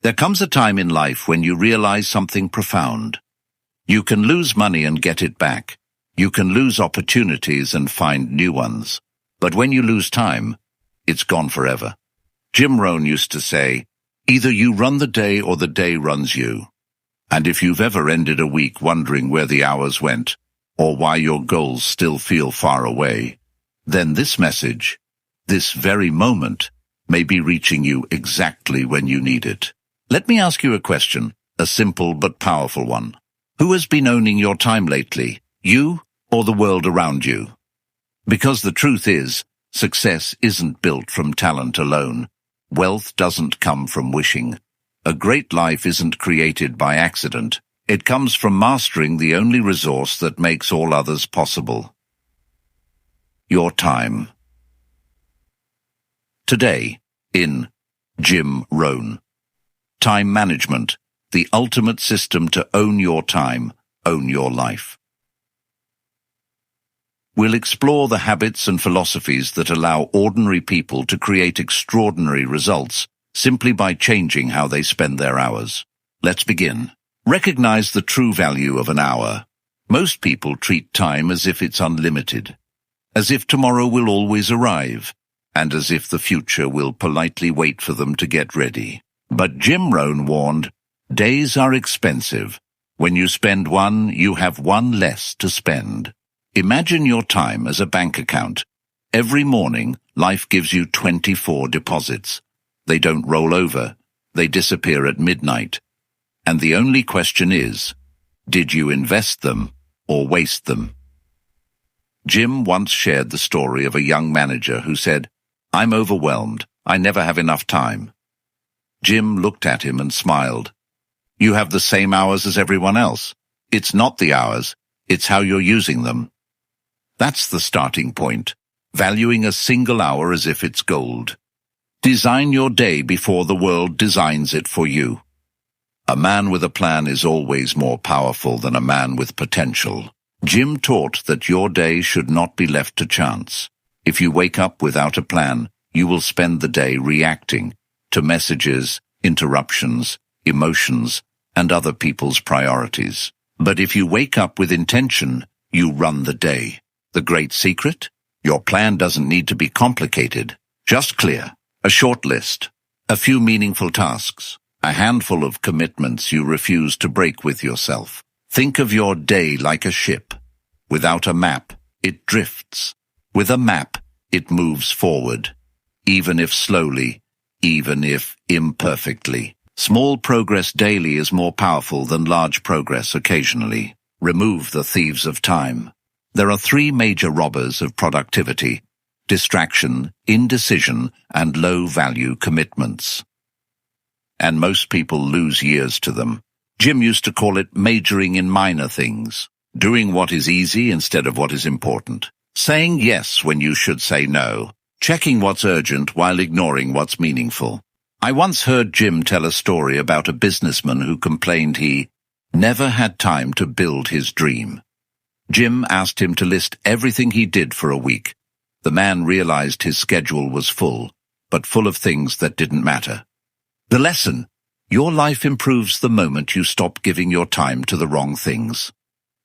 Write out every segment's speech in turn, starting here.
There comes a time in life when you realize something profound. You can lose money and get it back. You can lose opportunities and find new ones. But when you lose time, it's gone forever. Jim Rohn used to say, either you run the day or the day runs you. And if you've ever ended a week wondering where the hours went, or why your goals still feel far away, then this message, this very moment, may be reaching you exactly when you need it. Let me ask you a question, a simple but powerful one. Who has been owning your time lately, you or the world around you? Because the truth is, success isn't built from talent alone. Wealth doesn't come from wishing. A great life isn't created by accident. It comes from mastering the only resource that makes all others possible. Your time. Today, in Jim Rohn. Time Management, the ultimate system to own your time, own your life. We'll explore the habits and philosophies that allow ordinary people to create extraordinary results simply by changing how they spend their hours. Let's begin. Recognize the true value of an hour. Most people treat time as if it's unlimited, as if tomorrow will always arrive, and as if the future will politely wait for them to get ready. But Jim Rohn warned, days are expensive. When you spend one, you have one less to spend. Imagine your time as a bank account. Every morning, life gives you 24 deposits. They don't roll over. They disappear at midnight. And the only question is, did you invest them or waste them? Jim once shared the story of a young manager who said, "I'm overwhelmed. I never have enough time." Jim looked at him and smiled. "You have the same hours as everyone else. It's not the hours, it's how you're using them." That's the starting point, valuing a single hour as if it's gold. Design your day before the world designs it for you. A man with a plan is always more powerful than a man with potential. Jim taught that your day should not be left to chance. If you wake up without a plan, you will spend the day reacting to messages, interruptions, emotions, and other people's priorities. But if you wake up with intention, you run the day. The great secret? Your plan doesn't need to be complicated, just clear. A short list, a few meaningful tasks, a handful of commitments you refuse to break with yourself. Think of your day like a ship. Without a map, it drifts. With a map, it moves forward, even if slowly, even if imperfectly. Small progress daily is more powerful than large progress occasionally. Remove the thieves of time. There are three major robbers of productivity: distraction, indecision, and low-value commitments. And most people lose years to them. Jim used to call it majoring in minor things, doing what is easy instead of what is important, saying yes when you should say no, checking what's urgent while ignoring what's meaningful. I once heard Jim tell a story about a businessman who complained he never had time to build his dream. Jim asked him to list everything he did for a week. The man realized his schedule was full, but full of things that didn't matter. The lesson: your life improves the moment you stop giving your time to the wrong things.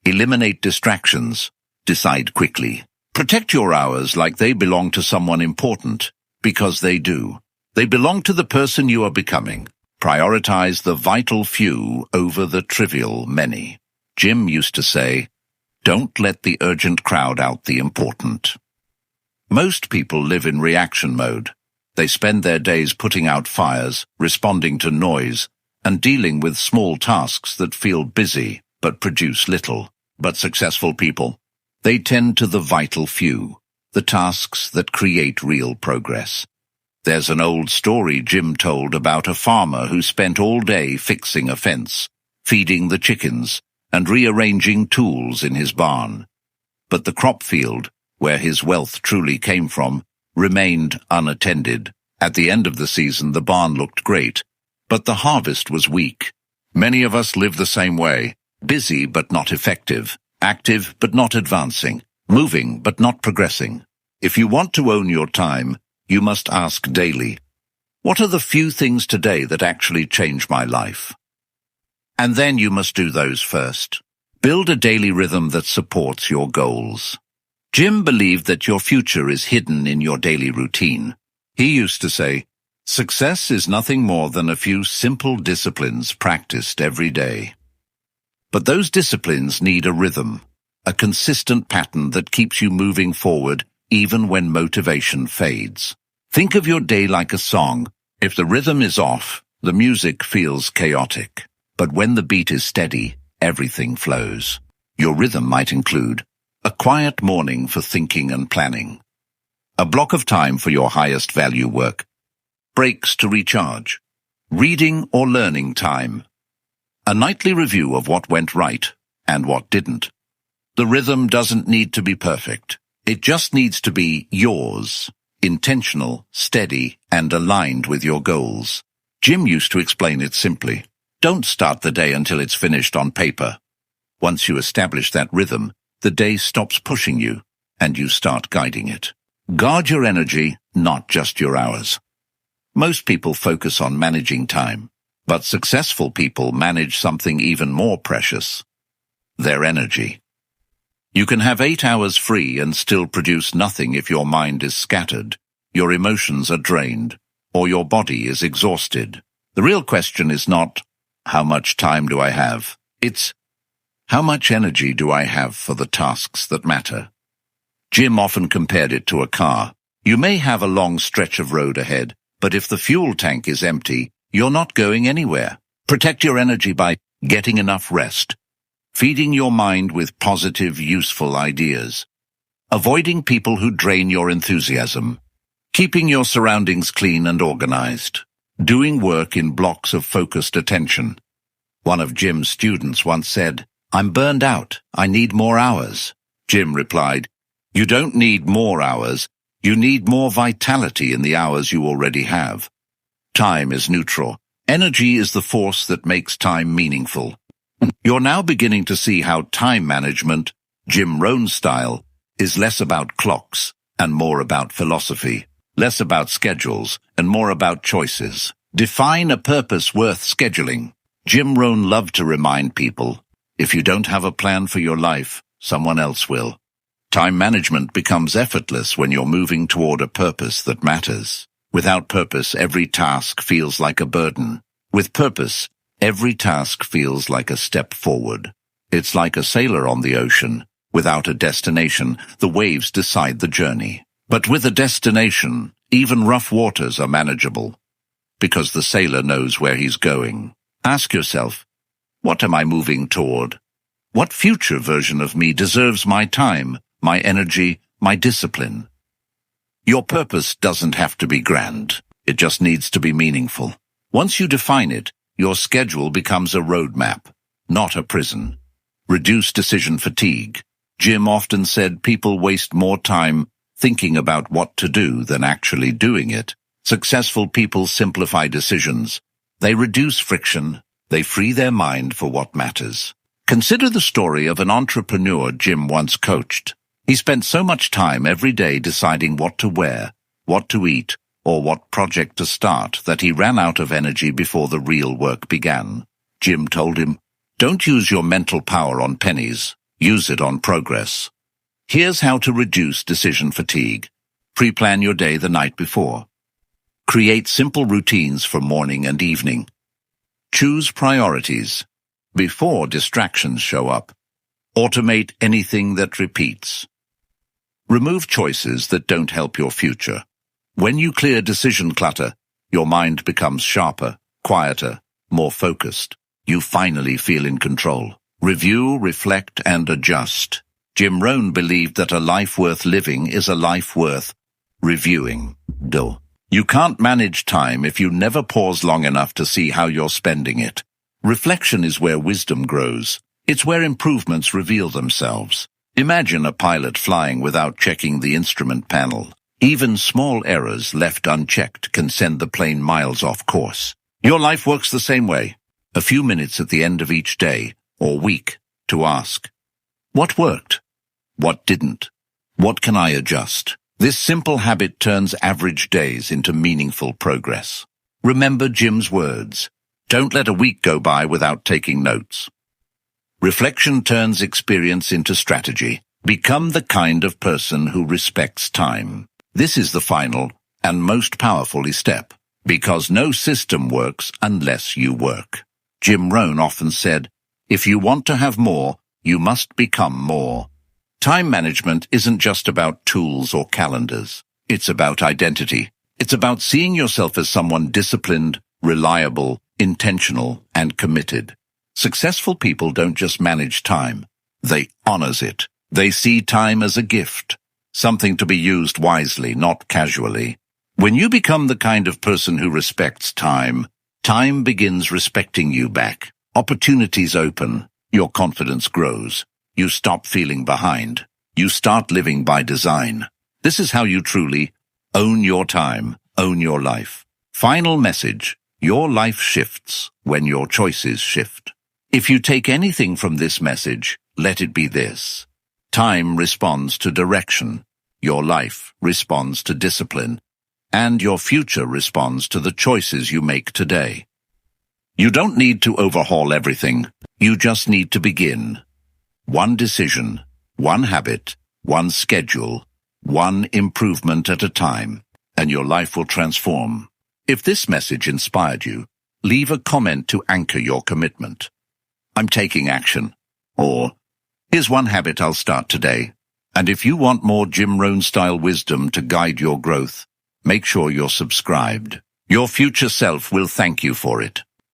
Eliminate distractions. Decide quickly. Protect your hours like they belong to someone important, because they do. They belong to the person you are becoming. Prioritize the vital few over the trivial many. Jim used to say, "Don't let the urgent crowd out the important." Most people live in reaction mode. They spend their days putting out fires, responding to noise, and dealing with small tasks that feel busy but produce little. But successful people, they tend to the vital few, the tasks that create real progress. There's an old story Jim told about a farmer who spent all day fixing a fence, feeding the chickens, and rearranging tools in his barn. But the crop field, where his wealth truly came from, remained unattended. At the end of the season, the barn looked great, but the harvest was weak. Many of us live the same way, busy but not effective, active but not advancing, moving but not progressing. If you want to own your time, you must ask daily, What are the few things today that actually change my life? And then you must do those first. Build a daily rhythm that supports your goals. Jim believed that your future is hidden in your daily routine. He used to say, "Success is nothing more than a few simple disciplines practiced every day." But those disciplines need a rhythm, a consistent pattern that keeps you moving forward even when motivation fades. Think of your day like a song. If the rhythm is off, the music feels chaotic. But when the beat is steady, everything flows. Your rhythm might include a quiet morning for thinking and planning, a block of time for your highest value work, breaks to recharge, reading or learning time, a nightly review of what went right and what didn't. The rhythm doesn't need to be perfect. It just needs to be yours, intentional, steady, and aligned with your goals. Jim used to explain it simply. Don't start the day until it's finished on paper. Once you establish that rhythm, the day stops pushing you, and you start guiding it. Guard your energy, not just your hours. Most people focus on managing time, but successful people manage something even more precious: their energy. You can have 8 hours free and still produce nothing if your mind is scattered, your emotions are drained, or your body is exhausted. The real question is not, how much time do I have? It's, how much energy do I have for the tasks that matter? Jim often compared it to a car. You may have a long stretch of road ahead, but if the fuel tank is empty, you're not going anywhere. Protect your energy by getting enough rest, feeding your mind with positive, useful ideas, avoiding people who drain your enthusiasm, keeping your surroundings clean and organized, doing work in blocks of focused attention. One of Jim's students once said, "I'm burned out. I need more hours." Jim replied, "You don't need more hours. You need more vitality in the hours you already have." Time is neutral. Energy is the force that makes time meaningful. You're now beginning to see how time management, Jim Rohn style, is less about clocks and more about philosophy, less about schedules and more about choices. Define a purpose worth scheduling. Jim Rohn loved to remind people, if you don't have a plan for your life, someone else will. Time management becomes effortless when you're moving toward a purpose that matters. Without purpose, every task feels like a burden. With purpose, every task feels like a step forward. It's like a sailor on the ocean. Without a destination, the waves decide the journey. But with a destination, even rough waters are manageable, because the sailor knows where he's going. Ask yourself, what am I moving toward? What future version of me deserves my time, my energy, my discipline? Your purpose doesn't have to be grand. It just needs to be meaningful. Once you define it, your schedule becomes a roadmap, not a prison. Reduce decision fatigue. Jim often said people waste more time thinking about what to do than actually doing it. Successful people simplify decisions. They reduce friction. They free their mind for what matters. Consider the story of an entrepreneur Jim once coached. He spent so much time every day deciding what to wear, what to eat, or what project to start that he ran out of energy before the real work began. Jim told him, "Don't use your mental power on pennies. Use it on progress." Here's how to reduce decision fatigue. Pre-plan your day the night before. Create simple routines for morning and evening. Choose priorities before distractions show up. Automate anything that repeats. Remove choices that don't help your future. When you clear decision clutter, your mind becomes sharper, quieter, more focused. You finally feel in control. Review, reflect, and adjust. Jim Rohn believed that a life worth living is a life worth reviewing. You can't manage time if you never pause long enough to see how you're spending it. Reflection is where wisdom grows. It's where improvements reveal themselves. Imagine a pilot flying without checking the instrument panel. Even small errors left unchecked can send the plane miles off course. Your life works the same way. A few minutes at the end of each day or week to ask, what worked? What didn't? What can I adjust? This simple habit turns average days into meaningful progress. Remember Jim's words. Don't let a week go by without taking notes. Reflection turns experience into strategy. Become the kind of person who respects time. This is the final and most powerful step, because no system works unless you work. Jim Rohn often said, if you want to have more, you must become more. Time management isn't just about tools or calendars. It's about identity. It's about seeing yourself as someone disciplined, reliable, intentional, and committed. Successful people don't just manage time. They honors it. They see time as a gift, something to be used wisely, not casually. When you become the kind of person who respects time, time begins respecting you back. Opportunities open. Your confidence grows. You stop feeling behind. You start living by design. This is how you truly own your time, own your life. Final message. Your life shifts when your choices shift. If you take anything from this message, let it be this. Time responds to direction. Your life responds to discipline. And your future responds to the choices you make today. You don't need to overhaul everything. You just need to begin. One decision, one habit, one schedule, one improvement at a time, and your life will transform. If this message inspired you, leave a comment to anchor your commitment. I'm taking action. Or, here's one habit I'll start today. And if you want more Jim Rohn-style wisdom to guide your growth, make sure you're subscribed. Your future self will thank you for it.